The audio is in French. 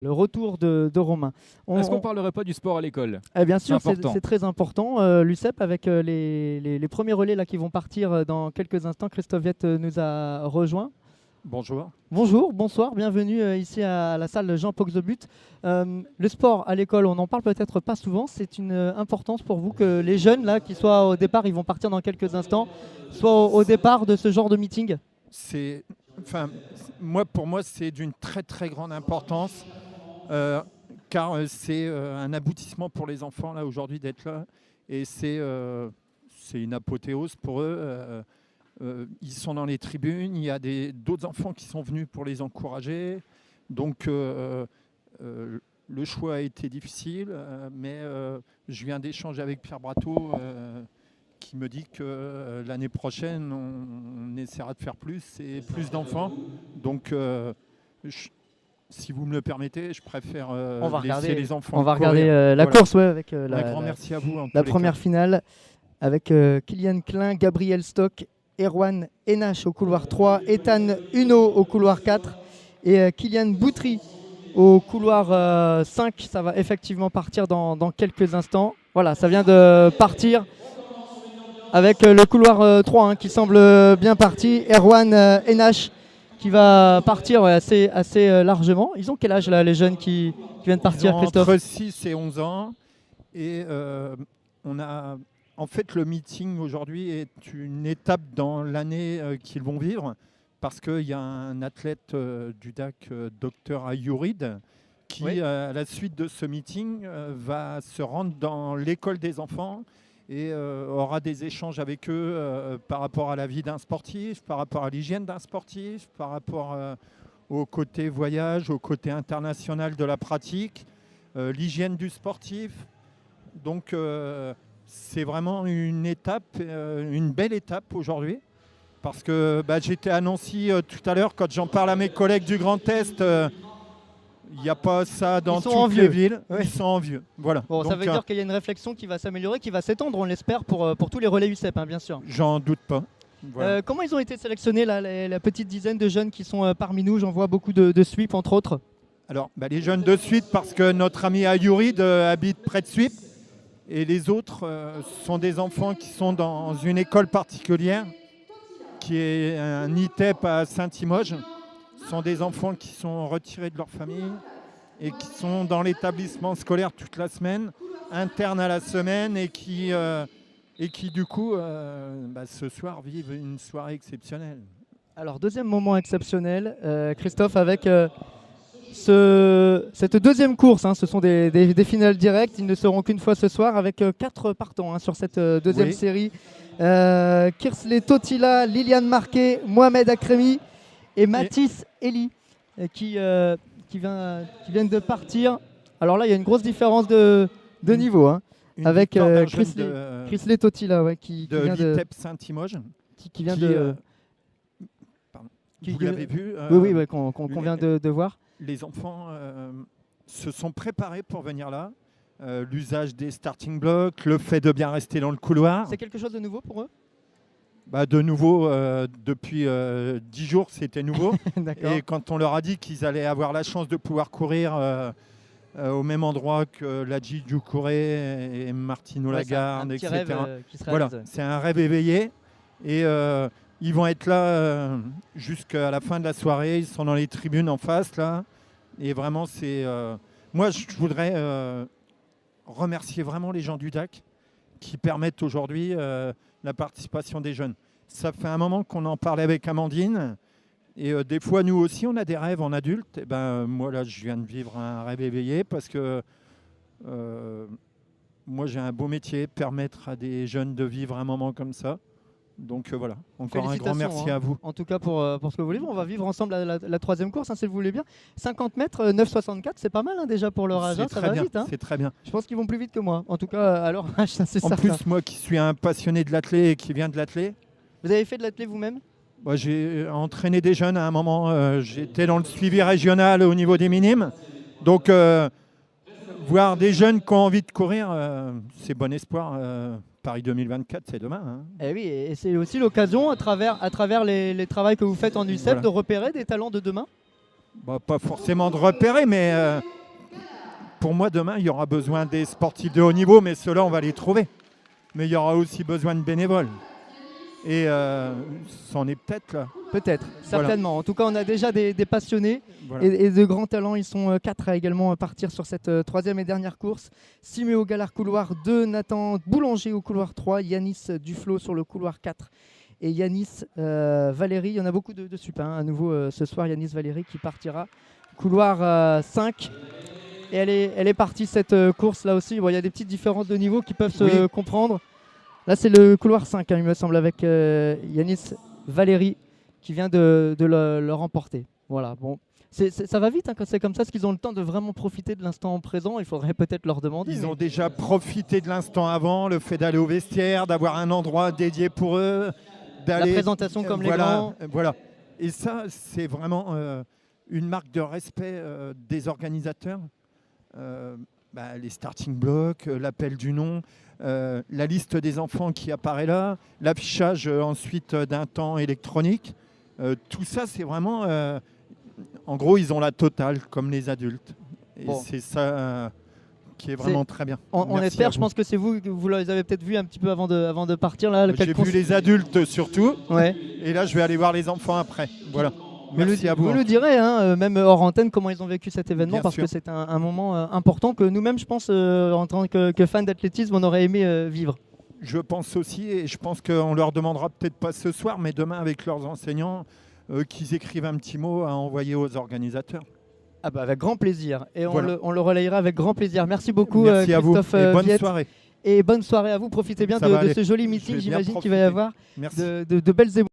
Le retour de Romain. Est-ce qu'on ne parlerait pas du sport à l'école? Bien sûr, c'est très important. L'UCEP, avec les premiers relais là, qui vont partir dans quelques instants, Christophe Viette nous a rejoint. Bonjour. Bonjour, bonsoir, bienvenue ici à la salle Jean Poxobut. Le sport à l'école, on n'en parle peut-être pas souvent. C'est une importance pour vous que les jeunes là, qui soient au départ, ils vont partir dans quelques instants, soient au départ de ce genre de meeting? Pour moi, c'est d'une très très grande importance. Car c'est un aboutissement pour les enfants là aujourd'hui d'être là, et c'est une apothéose pour eux. Ils sont dans les tribunes, il y a d'autres enfants qui sont venus pour les encourager, donc le choix a été difficile, mais je viens d'échanger avec Pierre Brateau qui me dit que l'année prochaine on essaiera de faire plus et plus d'enfants, donc si vous me le permettez, je préfère laisser les enfants. On va regarder la course, avec un grand merci à vous. La première finale avec Kylian Klein, Gabriel Stock, Erwan Enache au couloir 3, Ethan Huneau au couloir 4 et Kylian Boutry au couloir 5. Ça va effectivement partir dans quelques instants. Voilà, ça vient de partir avec le couloir 3 qui semble bien parti. Erwan Enache qui va partir assez largement. Ils ont quel âge là, les jeunes qui viennent partir, Christophe? Entre 6 et 11 ans. Et en fait, le meeting aujourd'hui est une étape dans l'année qu'ils vont vivre, parce qu'il y a un athlète du DAC, Dr Ayourid, qui, à la suite de ce meeting, va se rendre dans l'école des enfants et aura des échanges avec eux par rapport à la vie d'un sportif, par rapport à l'hygiène d'un sportif, par rapport au côté voyage, au côté international de la pratique, l'hygiène du sportif. Donc c'est vraiment une étape, une belle étape aujourd'hui, parce que j'étais à Nancy tout à l'heure, quand j'en parle à mes collègues du Grand Est, il n'y a pas ça dans toutes les villes. Ils sont envieux. Voilà. Bon, ça veut dire qu'il y a une réflexion qui va s'améliorer, qui va s'étendre, on l'espère, pour tous les relais UCEP, bien sûr. J'en doute pas. Voilà. Comment ils ont été sélectionnés, là, la petite dizaine de jeunes qui sont parmi nous? J'en vois beaucoup de Suip, entre autres. Alors, les jeunes de Suip, parce que notre ami Ayourid habite près de Suip. Et les autres sont des enfants qui sont dans une école particulière, qui est un ITEP à Saint-Imoge. Ce sont des enfants qui sont retirés de leur famille et qui sont dans l'établissement scolaire toute la semaine, internes à la semaine, et qui du coup, ce soir, vivent une soirée exceptionnelle. Alors, deuxième moment exceptionnel, Christophe, avec cette deuxième course. Ce sont des finales directes. Ils ne seront qu'une fois ce soir, avec 4 partants sur cette deuxième série. Kirsley Totila, Liliane Marquet, Mohamed Akremi et Mathis Eli qui viennent de partir. Alors là, il y a une grosse différence de niveau avec Kirsley Totila qui vient de l'ITEP Saint-Imoge. Qui vient de... Vous l'avez vu Oui, qu'on vient de voir. Les enfants se sont préparés pour venir là. L'usage des starting blocks, le fait de bien rester dans le couloir. C'est quelque chose de nouveau pour eux? De nouveau, depuis 10 jours, c'était nouveau. Et quand on leur a dit qu'ils allaient avoir la chance de pouvoir courir au même endroit que Ladji Djoukouré et Martino Lagarde, etc. Voilà, c'est un rêve éveillé. Et ils vont être là jusqu'à la fin de la soirée. Ils sont dans les tribunes en face, là. Et vraiment, c'est... moi, je voudrais remercier vraiment les gens du DAC qui permettent aujourd'hui la participation des jeunes. Ça fait un moment qu'on en parlait avec Amandine. Et des fois, nous aussi, on a des rêves en adulte. Et moi, là, je viens de vivre un rêve éveillé, parce que moi, j'ai un beau métier, permettre à des jeunes de vivre un moment comme ça. Donc voilà, encore un grand merci à vous. En tout cas pour ce que vous voulez. On va vivre ensemble la troisième course, si vous voulez bien. 50 mètres, 9,64, c'est pas mal déjà pour leur âge. Ça va vite. C'est très bien. Je pense qu'ils vont plus vite que moi. En tout cas, à leur âge, ça c'est certain. En plus, moi qui suis un passionné de l'athlé et qui vient de l'athlé. Vous avez fait de l'athlé vous-même? Moi, j'ai entraîné des jeunes à un moment. J'étais dans le suivi régional au niveau des minimes. Donc, voir des jeunes qui ont envie de courir, c'est bon espoir. Paris 2024, c'est demain. Et oui, et c'est aussi l'occasion, à travers les travaux que vous faites en UCEP, de repérer des talents de demain. Bah, pas forcément de repérer, mais pour moi, demain, il y aura besoin des sportifs de haut niveau, mais ceux-là, on va les trouver. Mais il y aura aussi besoin de bénévoles. Et c'en est peut-être là. Peut-être, Voilà. certainement. En tout cas, on a déjà des passionnés Voilà. et de grands talents. Ils sont 4 à également partir sur cette troisième et dernière course. Siméo Galard couloir 2, Nathan Boulanger au couloir 3, Yanis Duflo sur le couloir 4 et Yanis Valérie. Il y en a beaucoup de sup à nouveau ce soir. Yanis Valérie qui partira couloir 5. Et elle est partie cette course là aussi. Bon, il y a des petites différences de niveau qui peuvent se comprendre. Là, c'est le couloir 5, il me semble, avec Yanis Valérie qui vient de le remporter. Voilà, bon. Ça va vite quand c'est comme ça, parce qu'ils ont le temps de vraiment profiter de l'instant présent. Il faudrait peut-être leur demander. Ils ont déjà profité de l'instant avant, le fait d'aller au vestiaire, d'avoir un endroit dédié pour eux. La présentation comme les grands. Voilà. Et ça, c'est vraiment une marque de respect des organisateurs. Les starting blocks, l'appel du nom, la liste des enfants qui apparaît là, l'affichage ensuite d'un temps électronique. Tout ça, c'est vraiment... en gros, ils ont la totale, comme les adultes. Et c'est ça qui est vraiment très bien. On espère, je pense que c'est vous les avez peut-être vu un petit peu avant de partir. Là, j'ai vu les adultes surtout, ouais. Et là, je vais aller voir les enfants après. Voilà. Merci à vous. Vous le direz, même hors antenne, comment ils ont vécu cet événement, Bien parce sûr. que c'est un moment important que nous-mêmes, je pense, en tant que fans d'athlétisme, on aurait aimé vivre. Je pense aussi, et je pense qu'on leur demandera peut-être pas ce soir, mais demain avec leurs enseignants, qu'ils écrivent un petit mot à envoyer aux organisateurs. Ah bah avec grand plaisir, et Voilà. on le relayera avec grand plaisir. Merci beaucoup Merci Christophe à vous, et bonne Viette. soirée. Et bonne soirée à vous, profitez bien de ce joli meeting, j'imagine qu'il va y avoir de belles émotions.